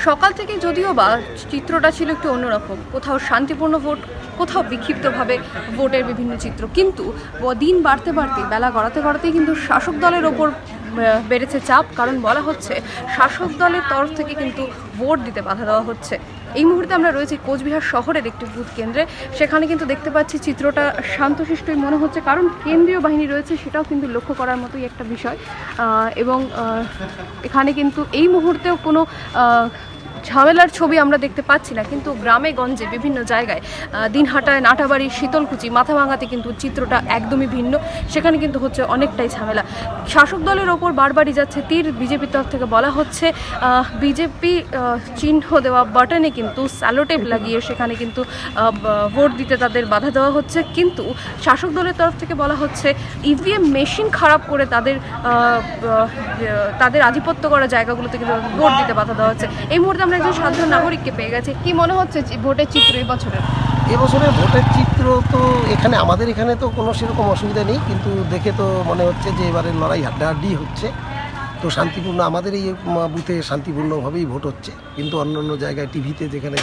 সকাল থেকে যদিও বা চিত্রটা ছিল একটু অন্যরকম, কোথাও শান্তিপূর্ণ ভোট, কোথাও বিক্ষিপ্তভাবে ভোটের বিভিন্ন চিত্র, কিন্তু দিন বাড়তে বাড়তে বেলা গড়াতে গড়াতেই কিন্তু শাসক দলের ওপর বেড়েছে চাপ, কারণ বলা হচ্ছে শাসক দলের তরফ থেকে কিন্তু ভোট দিতে বাধা দেওয়া হচ্ছে। এই মুহূর্তে আমরা রয়েছি কোচবিহার শহরের একটি বুথ কেন্দ্রে, সেখানে কিন্তু দেখতে পাচ্ছি চিত্রটা শান্তশিষ্টই মনে হচ্ছে, কারণ কেন্দ্রীয় বাহিনী রয়েছে, সেটাও কিন্তু লক্ষ্য করার মতোই একটা বিষয়। এবং এখানে কিন্তু এই মুহূর্তেও কোনো ঝামেলার ছবি আমরা দেখতে পাচ্ছি না, কিন্তু গ্রামে গঞ্জে বিভিন্ন জায়গায় দিনহাটায়, নাটাবাড়ি, শীতলকুচি, মাথাভাঙাতে কিন্তু চিত্রটা একদমই ভিন্ন। সেখানে কিন্তু হচ্ছে অনেকটাই ঝামেলা। শাসক দলের ওপর বারবারই যাচ্ছে তীর। বিজেপির তরফ থেকে বলা হচ্ছে বিজেপি চিহ্ন দেওয়া বাটনে কিন্তু স্যালোটেপ লাগিয়ে সেখানে কিন্তু ভোট দিতে তাদের বাধা দেওয়া হচ্ছে, কিন্তু শাসক দলের তরফ থেকে বলা হচ্ছে ইভিএম মেশিন খারাপ করে তাদের আধিপত্য করা জায়গাগুলোতে কিন্তু ভোট দিতে বাধা দেওয়া হচ্ছে। এই মুহূর্তে আমরা একজন সাধারণ নাগরিককে পেয়ে গেছি। কি মনে হচ্ছে ভোটের চিত্র এবছরের? এবছরের ভোটের চিত্র তো আমাদের এখানে তো কোনো সেরকম অসুবিধা নেই, কিন্তু দেখে তো মনে হচ্ছে যে এবারে লড়াই হাড্ডাহাড্ডি হচ্ছে। তো শান্তিপূর্ণ, আমাদের এই বুথে শান্তিপূর্ণভাবেই ভোট হচ্ছে, কিন্তু অন্য জায়গায় টিভিতে যেখানে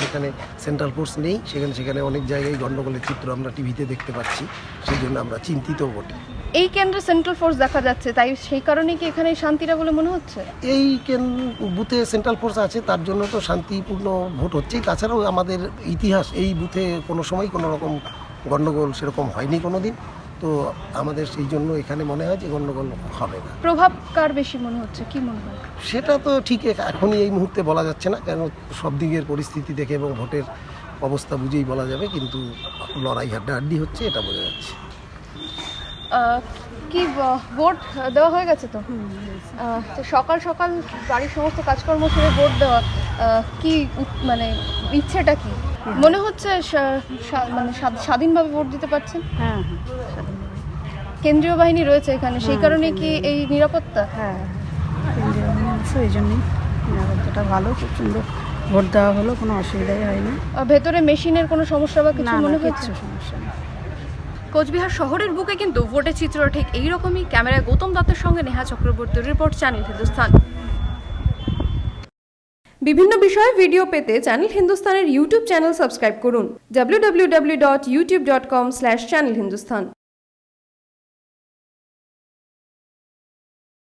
সেন্ট্রাল ফোর্স নেই, সেখানে অনেক জায়গায় গণ্ডগোলের চিত্র আমরা টিভিতে দেখতে পাচ্ছি। সেই জন্য আমরা চিন্তিত বটে। এই কেন্দ্রে সেন্ট্রাল ফোর্স দেখা যাচ্ছে, তাই সেই কারণে কি এখানে শান্তিটা বলে মনে হচ্ছে? এই বুথে সেন্ট্রাল ফোর্স আছে, তার জন্য তো শান্তিপূর্ণ ভোট হচ্ছেই। তাছাড়াও আমাদের ইতিহাস, এই বুথে কোনো সময় কোনো রকম গণ্ডগোল সেরকম হয়নি কোনো দিন। তো আমাদের সেই জন্য এখানে মনে হয় যে গণ্ডগোল হবে না। প্রভাব কার বেশি মনে হচ্ছে, কি মনে হয়? সেটা তো ঠিক এখনই এই মুহূর্তে বলা যাচ্ছে না, কেন সব দিকের পরিস্থিতি দেখে এবং ভোটের অবস্থা বুঝেই বলা যাবে, কিন্তু লড়াই হাড্ডাহাড্ডি হচ্ছে, এটা বোঝা যাচ্ছে। কি ভোট দেওয়া হয়ে গেছে তো? তো সকাল সকাল বাড়ির সমস্ত কাজকর্ম সেরে ভোট দেওয়া, কি মানে ইচ্ছেটা কি মনে হচ্ছে? মানে স্বাধীনভাবে ভোট দিতে পারছেন? হ্যাঁ, কেন্দ্রীয় বাহিনী রয়েছে এখানে, সেই কারণে কি এই নিরাপত্তা? হ্যাঁ, কেন্দ্রীয় বাহিনী আছে, এই জন্যই নিরাপত্তাটা ভালো, খুব সুন্দর ভোট দেওয়া হলো, কোনো অসুবিধাই হয় না। ভেতরে মেশিনের কোনো সমস্যা বা কিছু মনে হচ্ছে? সমস্যা নেই। কোচবিহার শহরের বুকে কিন্তু ভোটের চিত্র ঠিক এইরকমই। ক্যামেরায় গৌতম দত্তের সঙ্গে নেহা চক্রবর্তীর রিপোর্ট, চ্যানেল হিন্দুস্তান। বিভিন্ন বিষয়ে ভিডিও পেতে চ্যানেল হিন্দুস্তানের ইউটিউব চ্যানেল সাবস্ক্রাইব করুন www.youtube.com/channelhindustan।